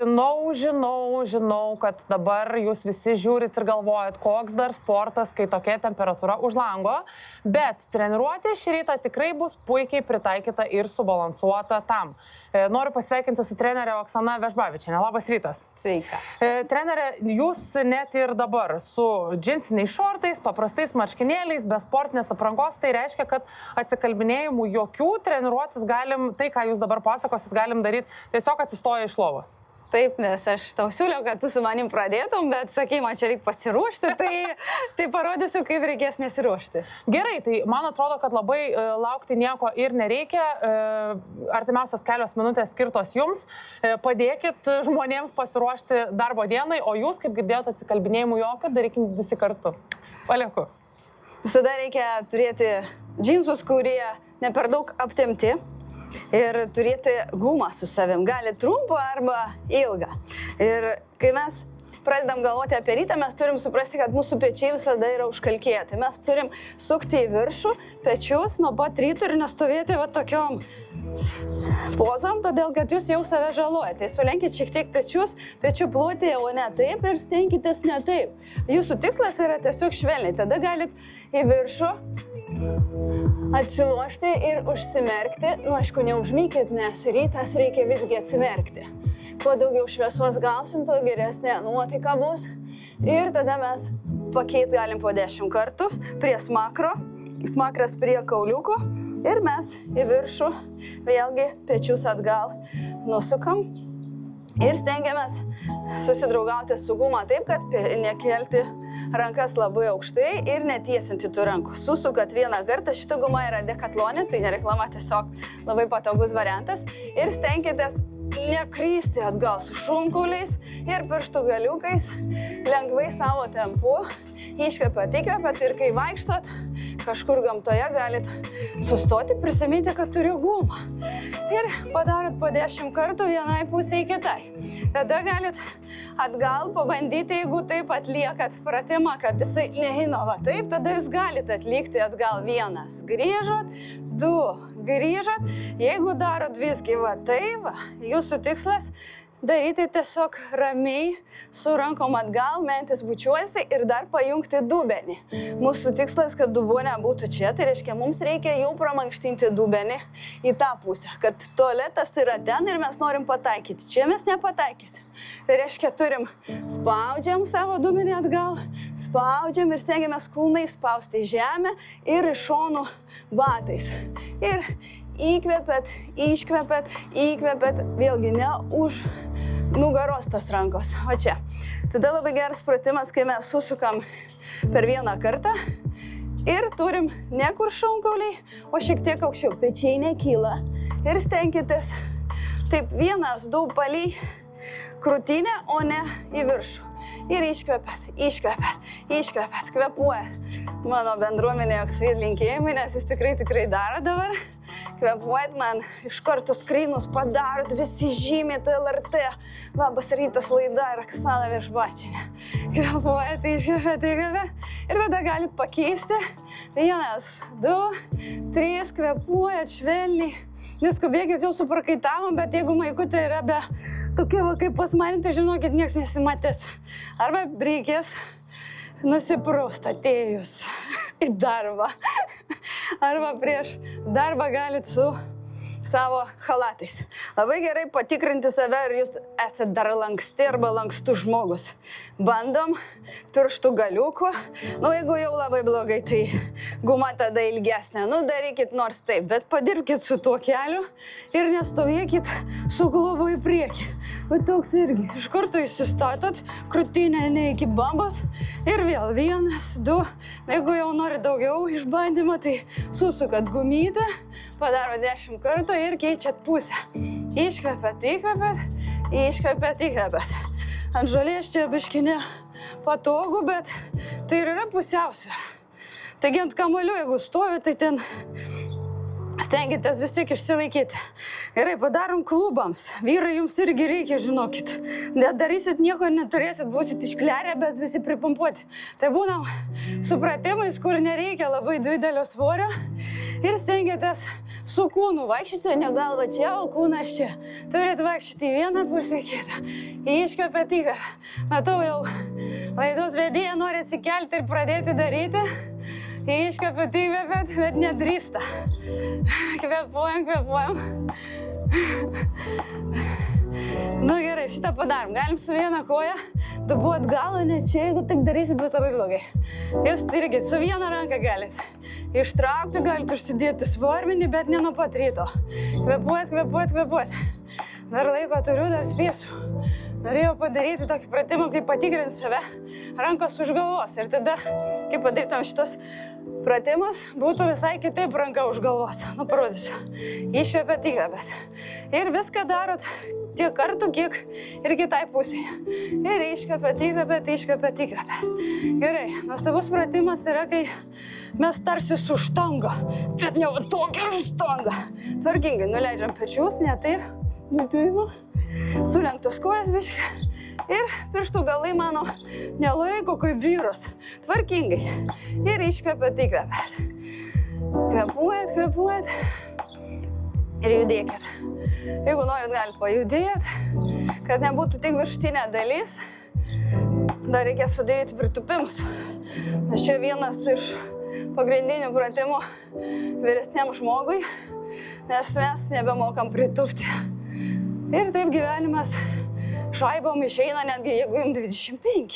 Žinau, kad dabar jūs visi žiūrit ir galvojat, koks dar sportas, kai tokia temperatūra už lango, bet treniruotė šį rytą tikrai bus puikiai pritaikyta ir subalansuota tam. Noriu pasveikinti su trenerė Oksana Vežbavičienė. Labas rytas. Sveika. Trenerė, jūs net ir dabar su džinsiniais šortais, paprastais marškinėliais, be sportinės aprangos, tai reiškia, kad atsikalbinėjimų jokių, treniruotis galim, tai ką jūs dabar pasakosit, galim daryti tiesiog atsistoję iš lovos. Taip, nes aš tau siūliau, kad tu su manim pradėtum, bet sakai, man čia reikia pasiruošti, tai parodysiu, kaip reikės nesiruošti. Gerai, tai man atrodo, kad labai laukti nieko ir nereikia. Artimiausios kelios minutės skirtos jums. Padėkit žmonėms pasiruošti darbo dienai, o jūs, kaip girdėjote, atsikalbinėjimų jokio, darykim visi kartu. Palieku. Visada reikia turėti džinsus, kurie ne per daug aptemti. Ir turėti gumą su savim, gali trumpą arba ilgą. Ir kai mes pradedam galvoti apie rytą, mes turim suprasti, kad mūsų pečiai visada yra užkalkėję. Tai mes turim sukti į viršų pečius nuo pat ryto ir nestovėti va tokiom pozom, todėl kad jūs jau save žalojate. Tai sulenkit šiek tiek pečius, pečių plotėje, o ne taip ir stenkitės ne taip. Jūsų tikslas yra tiesiog švelniai. Tada galit į viršų atsilošti ir užsimerkti. Nu, aišku, neužmykit, nes rytas reikia visgi atsimerkti. Kuo daugiau šviesos gausim, tuo geresnė nuotaika bus. Ir tada mes pakeisti galim po 10 kartų prie smakro. Smakras prie kauliuko. Ir mes į viršų vėlgi pečius atgal nusukam. Ir stengiamės susidraugauti su guma taip, kad nekelti rankas labai aukštai ir netiesinti tų rankų. Susukat vieną kartą, šita guma yra Decathlone, tai nereklama, tiesiog labai patogus variantas. Ir stenkitės nekrysti atgal su šonkauliais ir pirštų galiukais, lengvai savo tempu. Iškvepiat, įkvepiat ir kai vaikštot kažkur gamtoje, galit sustoti, prisiminti, kad turiu gumą. Ir padarot po 10 kartų vienai pusei kitai. Tada galit atgal pabandyti, jeigu taip atliekat pratimą, kad jisai neina va taip, tada jūs galite atlikti atgal 1. Grįžot, 2. Grįžot. Jeigu darot visgi va taip, jūsų tikslas daryti tiesiog ramiai su rankom atgal, mentis bučiuojasi ir dar pajungti dubenį. Mūsų tikslas, kad dubuo nebūtų čia, tai reiškia, mums reikia jau pramankštinti dubenį į tą pusę, kad tualetas yra ten ir mes norim pataikyti. Čia mes nepataikysim. Tai reiškia, turim spaudžiam savo dubenį atgal, spaudžiam ir stengiamės kulnai spausti į žemę ir iš šonų batais. Ir įkvepiat, iškvepiat, įkvepiat, vėlgi ne už nugaros tos rankos, o čia. Tada labai geras pratimas, kai mes susukam per vieną kartą ir turim ne kur šonkauliai, o šiek tiek aukščiau. Pečiai nekyla ir stenkitės taip 1, 2 palei krūtinę, o ne į viršų. Ir iškvepiat, iškvepiat, iškvepiat, kvepuojat. Mano bendruomenė Oksvid linkėjimai, nes jūs tikrai daro dabar. Kvepuojat, man iš karto skrynus padarot, visi žymit LRT. Labas rytas laida ir Oksana Vežbavičienė. Kvepuojat, iškvepiat, įkvepiat. Ir tada galit pakeisti. 1, 2, 3, kvepuojat švelniai. Neskubėkit, jau suprakaitavom, bet jeigu maikutė yra be tokia, kaip pas mane, tai žinokit, nieks nesimatės. Arba reikės nusipraust atėjus į darbą. Arba prieš darbą galit su savo chalatais. Labai gerai patikrinti save, ar jūs esate dar lanksti arba lankstus žmogus. Bandom pirštų galiukų. Jeigu jau labai blogai, tai guma tada ilgesnė. Darykit nors taip, bet padirbkit su tuo keliu ir nestovėkit su klubu į priekį. Toks irgi. Iš karto įsistatot, krūtinė ne iki bambos ir vėl 1, 2. Jeigu jau nori daugiau išbandymo, tai susukat gumytę, padaro 10 kartų ir keičiat pusę. Iškvepiat, įkvepiat, iškvepiat, įkvepiat. Ant žolės čia biškinė patogu, bet tai ir yra pusiausvėra. Taigi ant kamuolių, jeigu stovi, tai ten Stenkitės vis tiek išsilaikyti. Gerai, padarom klubams. Vyrai jums irgi reikia, žinokit. Nedarysit nieko, neturėsit, būsit išklerę, bet visi pripumpuoti. Tai būna su pratimais, kur nereikia labai didelio svorio. Ir stengiatės su kūnu vaikščioti, ne galva čia, o kūnas čia. Turit vaikščioti į vieną pusę, kitą. Iškvėpėt įkvėpę. Matau, jau laidos vedėja nori atsikelti ir pradėti daryti. Iškvėpėt įkvėpėt, bet nedrįsta. Kvėpuojam. Nu gerai, šitą padarom. Galim su viena koja dubuot galą, net čia, jeigu taip darysit, bus labai blogai. Jūs irgi su viena ranka galit. Ištraukti, galite užsidėti svarmenį, bet ne nuo pat ryto. Kvėpuot. Dar laiko turiu, dar spėsiu. Norėjau padaryti tokį pratimą, kaip patikrinti save, rankos už galvos. Ir tada, kai padarytum šitos pratimus, būtų visai kitaip ranka už galvos. Nu, parodysiu. Iškvėpėt, įkvėpėt. Ir viską darot tiek kartų, kiek ir kitai pusėje. Ir iškvėpėt, įkvėpėt. Gerai, nuostabus pratimas yra, kai mes tarsi su štanga, bet ne va tokia štanga. Tvarkingai nuleidžiam pečius, ne taip. Sulenktos kojas biškai ir pirštų galai mano nelaiko kaip vyras. Tvarkingai. Ir iškvėpėt, įkvėpėt. Kvėpuojat. Ir judėkit. Jeigu norit, galite pajudėti, kad nebūtų tik viršutinė dalis. Dar reikės padaryti pritupimus. Nes čia vienas iš pagrindinių pratimų vyresniam žmogui, nes mes nebemokam pritupti. Ir taip gyvenimas šaibom išeina, netgi jeigu jums 25.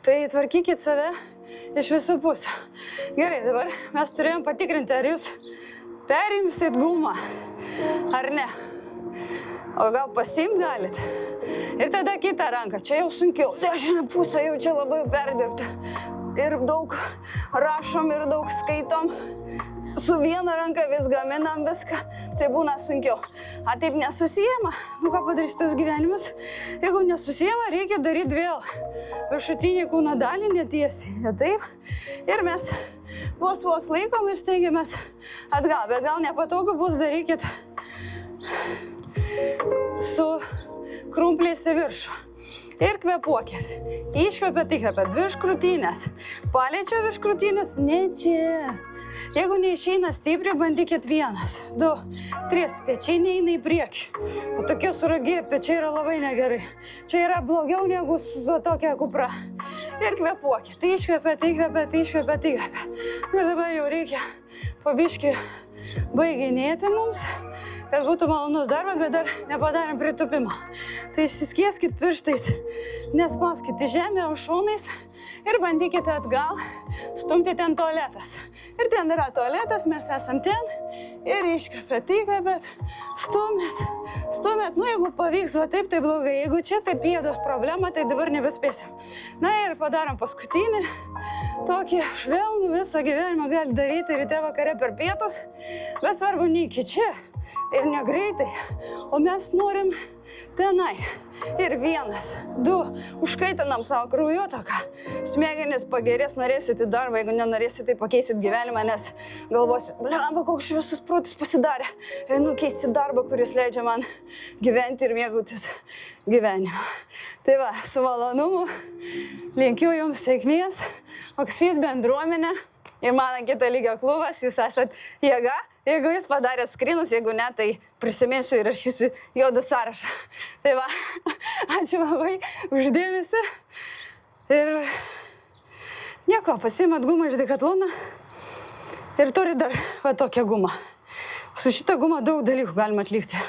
Tai tvarkykit save iš visų pusių. Gerai, dabar mes turėjom patikrinti, ar jūs perimsit gumą, ar ne. O gal pasiimt galit. Ir tada kitą ranką, čia jau sunkiau. Dešinė pusė jau čia labai perdirbta. Ir daug rašom, ir daug skaitom. Su viena ranka vis gaminam viską, tai būna sunkiau. A taip nesusijama, nu ką padarys tas gyvenimas? Jeigu nesusijama, reikia daryti vėl viršutinį kūno dalį, netiesiai, ne taip. Ir mes vos laikom ir stengiamės atgal, bet gal nepatogu bus, darykit su krumpliais į viršų. Ir kvėpuokit. Iškvėpėt, įkvėpėt virš krūtinės. Paliečiau virš krūtinės, ne čia. Jeigu neišeina stipriai, bandykit 1, 2, 3, pečiai neina į priekį. O tokie suragėję pečiai yra labai negerai. Čia yra blogiau negu su tokia kupra. Ir kvėpuokit. Iškvėpėt. Ir dabar jau reikia pabiškį baiginėti mums, kad būtų malonus darbas, bet dar nepadarėm pritupimą. Tai išsiskieskit pirštais, nespauskit į žemę, o šonais ir bandykite atgal stumti ten tualetas. Ir ten yra tualetas, mes esam ten ir iškvėpėt, įkvėpėt, stumėt. Nu, jeigu pavyks, va taip, tai blogai. Jeigu čia tai pėdos problema, tai dabar nebespėsim. Na ir padarom paskutinį. Tokį švelnų visą gyvenimą gali daryti ryte vakare per pietus, bet svarbu ne iki čia ir negreitai, o mes norim tenai. Ir 1, 2, užkaitinam savo kraujotaką. Smegenys pagerės, norėsit į darbą, jeigu nenorėsit, tai pakeisit gyvenimą, nes galvosit, blemba, koks šviesus protas pasidarė. Einu keisti darbą, kuris leidžia man gyventi ir mėgautis gyvenimą. Tai va, su malonumu linkiu jums sėkmės, Oxfit bendruomenė ir mano kita lygio klubas, jūs esat jėga. Jeigu jūs padarėt skrinus, jeigu ne, tai prisiminsiu ir rašysiu juodą sąrašą. Tai va, ačiū labai už dėmesį. Ir nieko, pasiimat gumą iš Decathlon ir turi dar va tokią gumą. Su šitą gumą daug dalykų galima atlikti.